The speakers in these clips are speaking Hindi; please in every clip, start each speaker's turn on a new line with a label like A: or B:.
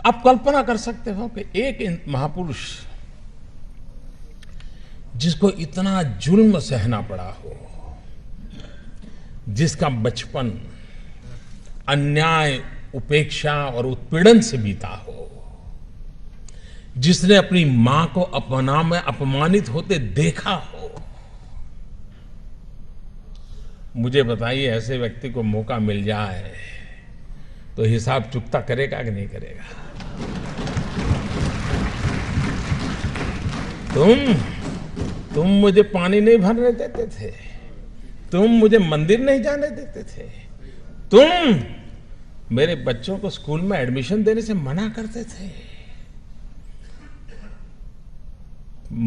A: आप कल्पना कर सकते हो कि एक महापुरुष जिसको इतना जुल्म सहना पड़ा हो, जिसका बचपन अन्याय, उपेक्षा और उत्पीड़न से बीता हो, जिसने अपनी मां को अपना में अपमानित होते देखा हो, मुझे बताइए ऐसे व्यक्ति को मौका मिल जाए तो हिसाब चुकता करेगा कि नहीं करेगा? तुम मुझे पानी नहीं भरने देते थे, तुम मुझे मंदिर नहीं जाने देते थे, तुम मेरे बच्चों को स्कूल में एडमिशन देने से मना करते थे।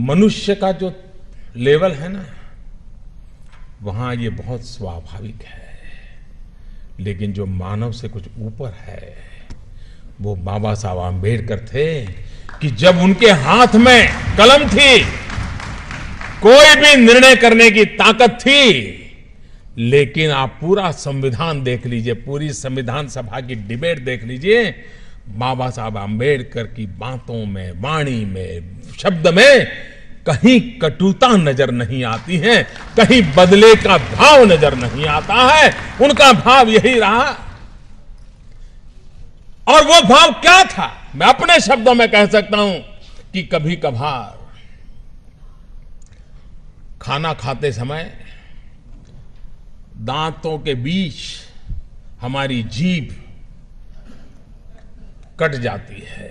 A: मनुष्य का जो लेवल है ना, वहां ये बहुत स्वाभाविक है, लेकिन जो मानव से कुछ ऊपर है वो बाबा साहब आंबेडकर थे कि जब उनके हाथ में कलम थी, कोई भी निर्णय करने की ताकत थी, लेकिन आप पूरा संविधान देख लीजिए, पूरी संविधान सभा की डिबेट देख लीजिए, बाबा साहब आंबेडकर की बातों में, वाणी में, शब्द में कहीं कटुता नजर नहीं आती है, कहीं बदले का भाव नजर नहीं आता है। उनका भाव यही रहा। और वो भाव क्या था? मैं अपने शब्दों में कह सकता हूं कि कभी कभार खाना खाते समय दांतों के बीच हमारी जीभ कट जाती है,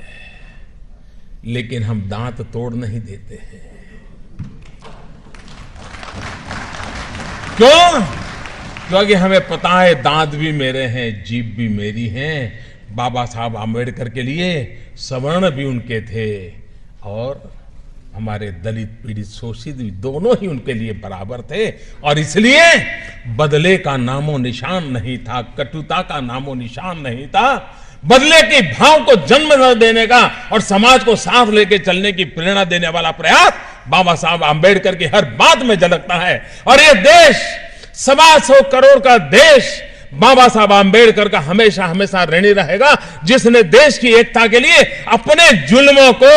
A: लेकिन हम दांत तोड़ नहीं देते हैं। क्यों? क्योंकि हमें पता है दांत भी मेरे हैं, जीभ भी मेरी है। बाबा साहब आंबेडकर के लिए सवर्ण भी उनके थे और हमारे दलित, पीड़ित, शोषित भी दोनों ही उनके लिए बराबर थे। और इसलिए बदले का नामो निशान नहीं था, कटुता का नामो निशान नहीं था। बदले के भाव को जन्म न देने का और समाज को साथ लेके चलने की प्रेरणा देने वाला प्रयास बाबा साहब आंबेडकर की हर बात में झलकता है। और ये देश 125 करोड़ का देश बाबा साहब आंबेडकर का हमेशा हमेशा ऋणी रहेगा, जिसने देश की एकता के लिए अपने जुल्मों को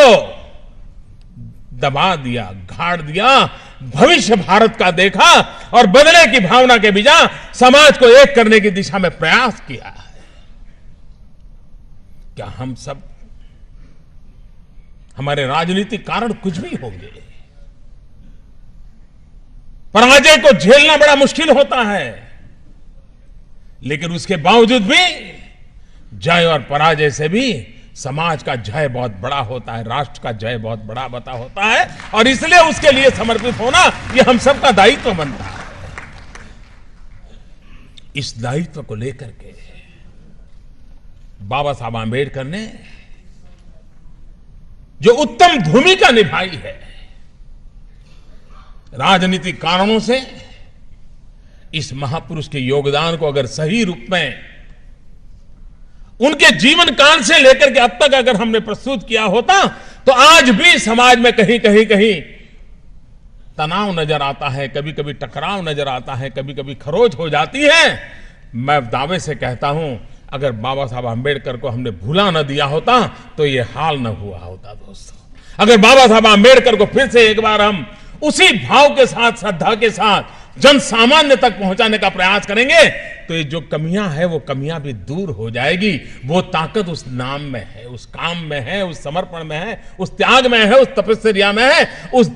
A: दबा दिया, गाड़ दिया, भविष्य भारत का देखा और बदले की भावना के बिना समाज को एक करने की दिशा में प्रयास किया है। क्या हम सब, हमारे राजनीतिक कारण कुछ भी होंगे, पराजय को झेलना बड़ा मुश्किल होता है, लेकिन उसके बावजूद भी जय और पराजय से भी समाज का जय बहुत बड़ा होता है, राष्ट्र का जय बहुत बड़ा बता होता है। और इसलिए उसके लिए समर्पित होना ये हम सबका दायित्व बनता है। इस दायित्व को लेकर के बाबा साहब आंबेडकर ने जो उत्तम भूमिका निभाई है, राजनीतिक कारणों से इस महापुरुष के योगदान को अगर सही रूप में उनके जीवन काल से लेकर के अब तक अगर हमने प्रस्तुत किया होता तो आज भी समाज में कहीं कहीं तनाव नजर आता है, कभी कभी टकराव नजर आता है, कभी कभी खरोच हो जाती है। मैं दावे से कहता हूं, अगर बाबा साहब आंबेडकर को हमने भूला न दिया होता तो यह हाल न हुआ होता। दोस्तों, अगर बाबा साहब आंबेडकर को फिर से एक बार हम उसी भाव के साथ, श्रद्धा के साथ जन सामान्य तक पहुंचाने का प्रयास करेंगे तो ये जो कमियां हैं वो कमियां भी दूर हो जाएगी। वो ताकत उस नाम में है, उस काम में है, उस समर्पण में है, उस त्याग में है, उस तपस्या में है, उस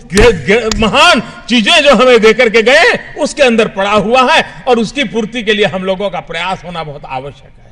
A: महान चीजें जो हमें देकर के गए उसके अंदर पड़ा हुआ है और उसकी पूर्ति के लिए हम लोगों का प्रयास होना बहुत आवश्यक है।